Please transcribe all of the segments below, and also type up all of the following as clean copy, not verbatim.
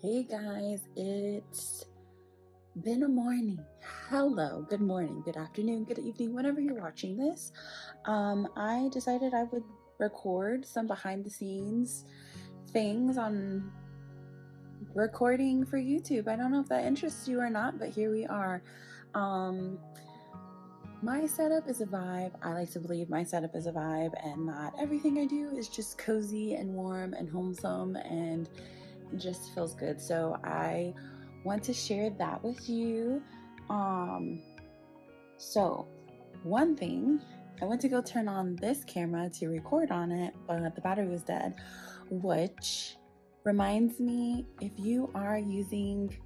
Hey guys, it's been a morning. Hello, good morning, good afternoon, good evening, whenever you're watching this. I decided I would record some behind the scenes things on recording for YouTube. I don't know if that interests you or not, but here we are. Um, my setup is a vibe. I like to believe my setup is a vibe, and not everything I do is just cozy and warm and wholesome and just feels good. So I want to share that with you. Um, so one thing, I went to go turn on this camera to record on it, but the battery was dead, which reminds me, if you are using,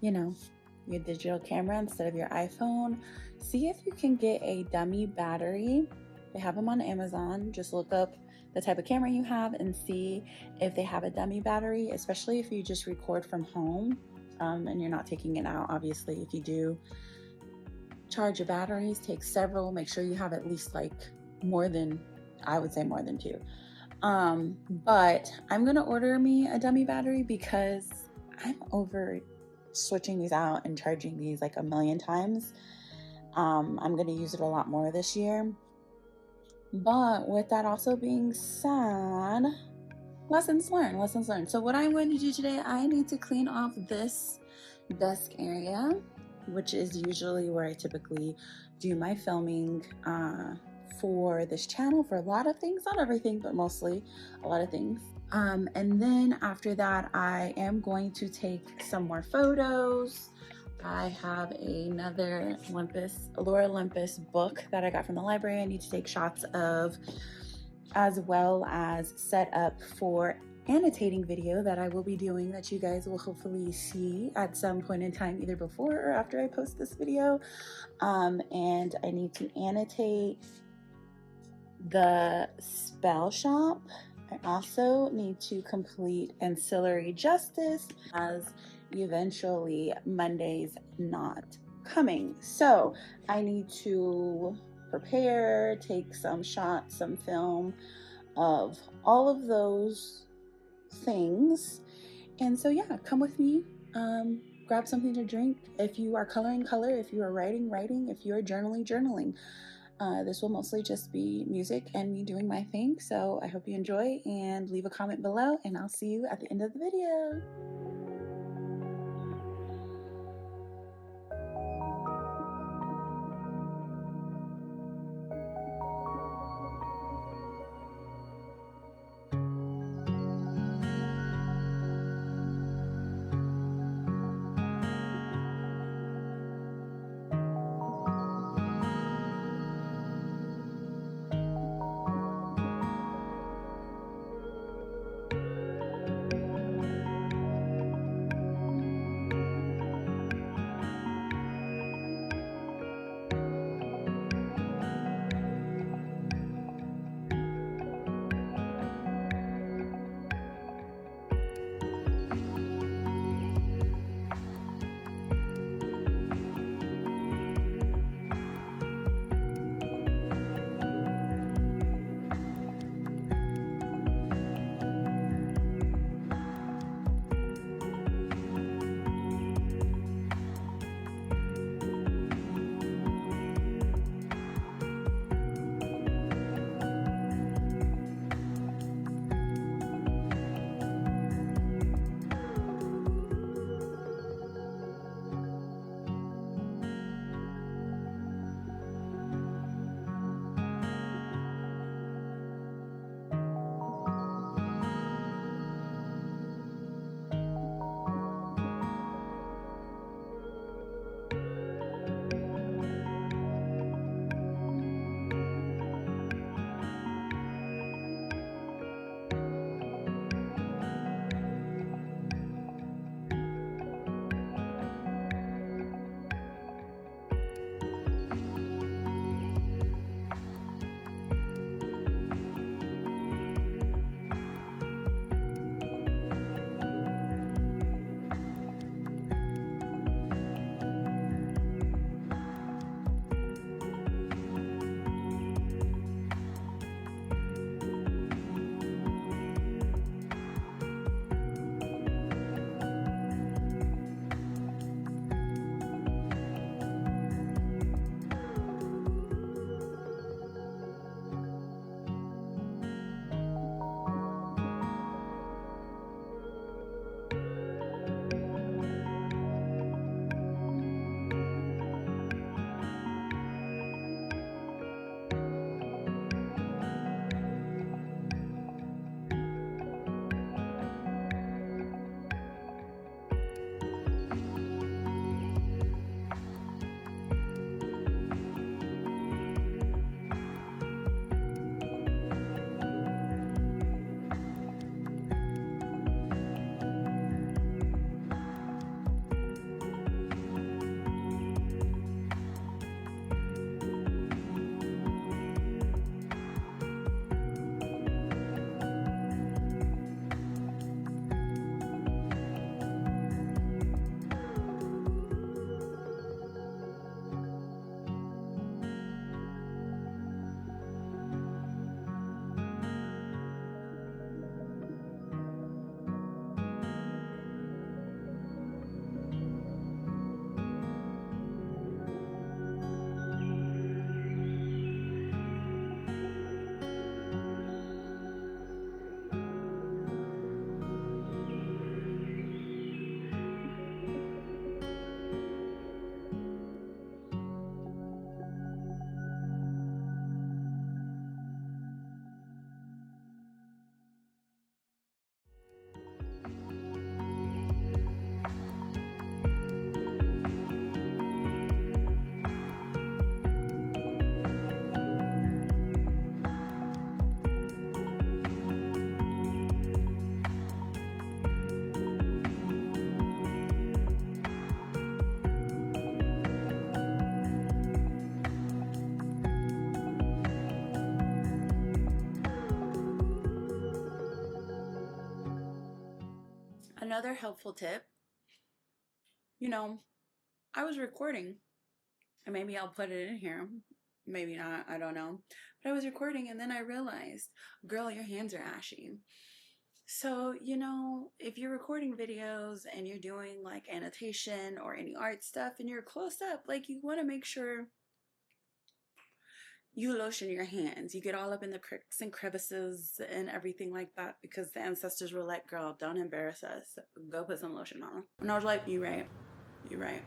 your digital camera instead of your iPhone, see if you can get a dummy battery. They have them on Amazon. Just look up the type of camera you have and see if they have a dummy battery, especially if you just record from home and you're not taking it out. Obviously, if you do, charge your batteries, take several, make sure you have at least I would say more than two. But I'm gonna order me a dummy battery because I'm over switching these out and charging these like a million times. I'm gonna use it a lot more this year. But with that also being said, lessons learned. So what I'm going to do today, I need to clean off this desk area, which is usually where I typically do my filming for this channel, for a lot of things, not everything, but mostly a lot of things. And then after that, I am going to take some more photos. I have another Laura Olympus book that I got from the library I need to take shots of, as well as set up for annotating video that I will be doing, that you guys will hopefully see at some point in time, either before or after I post this video. And I need to annotate the spell shop. I also need to complete ancillary justice, as eventually Monday's not coming. So I need to prepare, take some shots, some film of all of those things. And so yeah, come with me. Grab something to drink. If you are coloring, color. If you are writing, if you are journaling. This will mostly just be music and me doing my thing. So I hope you enjoy, and leave a comment below, and I'll see you at the end of the video. Another helpful tip, you know, I was recording, and maybe I'll put it in here, maybe not, I don't know. But I was recording and then I realized, girl, your hands are ashy. So, you know, if you're recording videos and you're doing like annotation or any art stuff and you're close up, like you want to make sure you lotion your hands. You get all up in the cracks and crevices and everything like that because the ancestors were like, girl, don't embarrass us. Go put some lotion on. And I was like, you're right. You're right.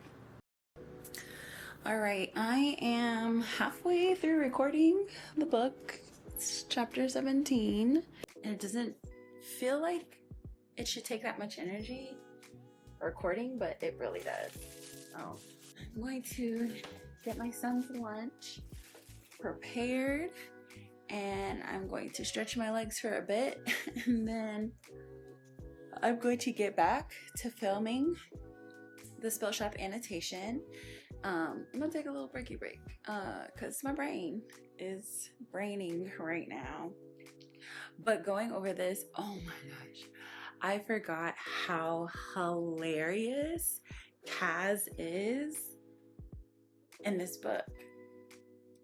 All right, I am halfway through recording the book. It's chapter 17, and it doesn't feel like it should take that much energy recording, but it really does. So I'm going to get my son's lunch prepared, and I'm going to stretch my legs for a bit, and then I'm going to get back to filming the spell shop annotation. I'm gonna take a little break because my brain is braining right now. But going over this, oh my gosh, I forgot how hilarious Kaz is in this book.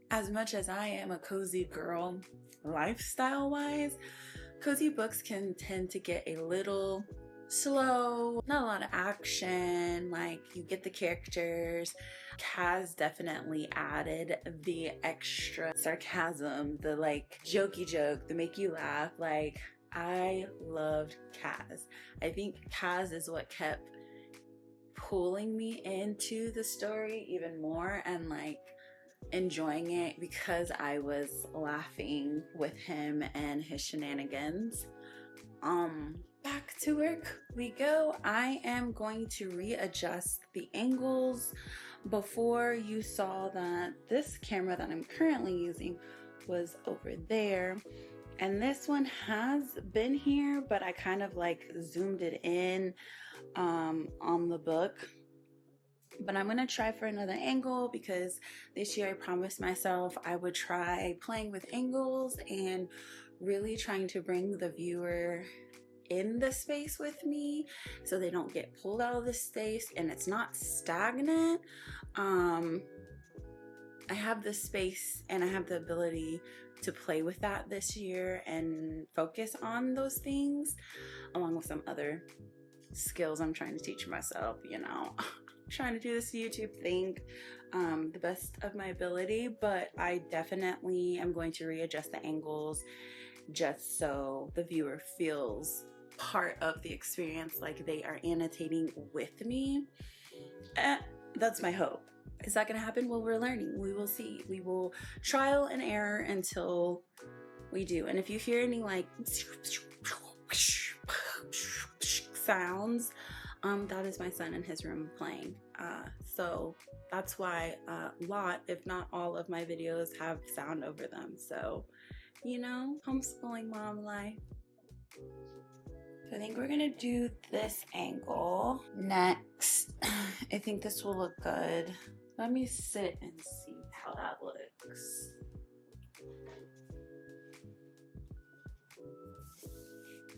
As much as I am a cozy girl lifestyle wise, cozy books can tend to get a little slow, not a lot of action, like you get the characters. Kaz definitely added the extra sarcasm, the like jokey joke, the make you laugh. Like, I loved Kaz. I think Kaz is what kept pulling me into the story even more and like enjoying it because I was laughing with him and his shenanigans. Back to work we go. I am going to readjust the angles. Before, you saw that this camera that I'm currently using was over there, and this one has been here, but I kind of like zoomed it in on the book. But I'm going to try for another angle because this year I promised myself I would try playing with angles and really trying to bring the viewer in the space with me so they don't get pulled out of the space and it's not stagnant. I have the space and I have the ability to play with that this year and focus on those things along with some other skills I'm trying to teach myself, you know. Trying to do this YouTube thing the best of my ability, but I definitely am going to readjust the angles just so the viewer feels part of the experience, like they are annotating with me. That's my hope. Is that gonna happen? Well, we're learning. We will see. We will trial and error until we do. And if you hear any like sounds, that is my son in his room playing. So that's why a lot, if not all of my videos have sound over them. So, you know, homeschooling mom life. So I think we're gonna do this angle next. I think this will look good. Let me sit and see how that looks.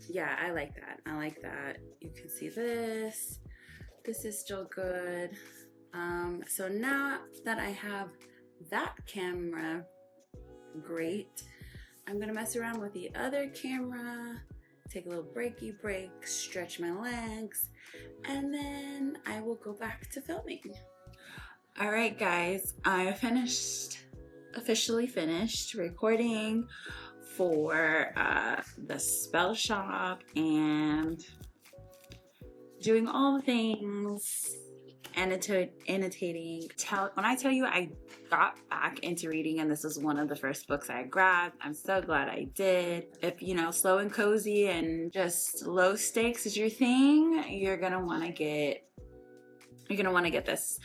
Yeah, I like that. I like that. You can see this. This is still good. So now that I have that camera, great. I'm gonna mess around with the other camera, take a little breaky break, stretch my legs, and then I will go back to filming. All right, guys, I officially finished recording for the spell shop and doing all the things, annotating. When I tell you I got back into reading and this is one of the first books I grabbed, I'm so glad I did. If, you know, slow and cozy and just low stakes is your thing, you're gonna want to get this.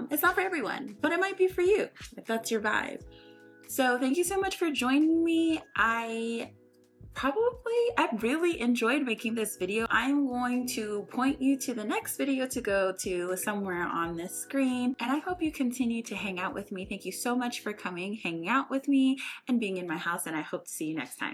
It's not for everyone, but it might be for you if that's your vibe. So thank you so much for joining me. I really enjoyed making this video. I'm going to point you to the next video to go to somewhere on this screen, and I hope you continue to hang out with me. Thank you so much for coming, hanging out with me, and being in my house, and I hope to see you next time.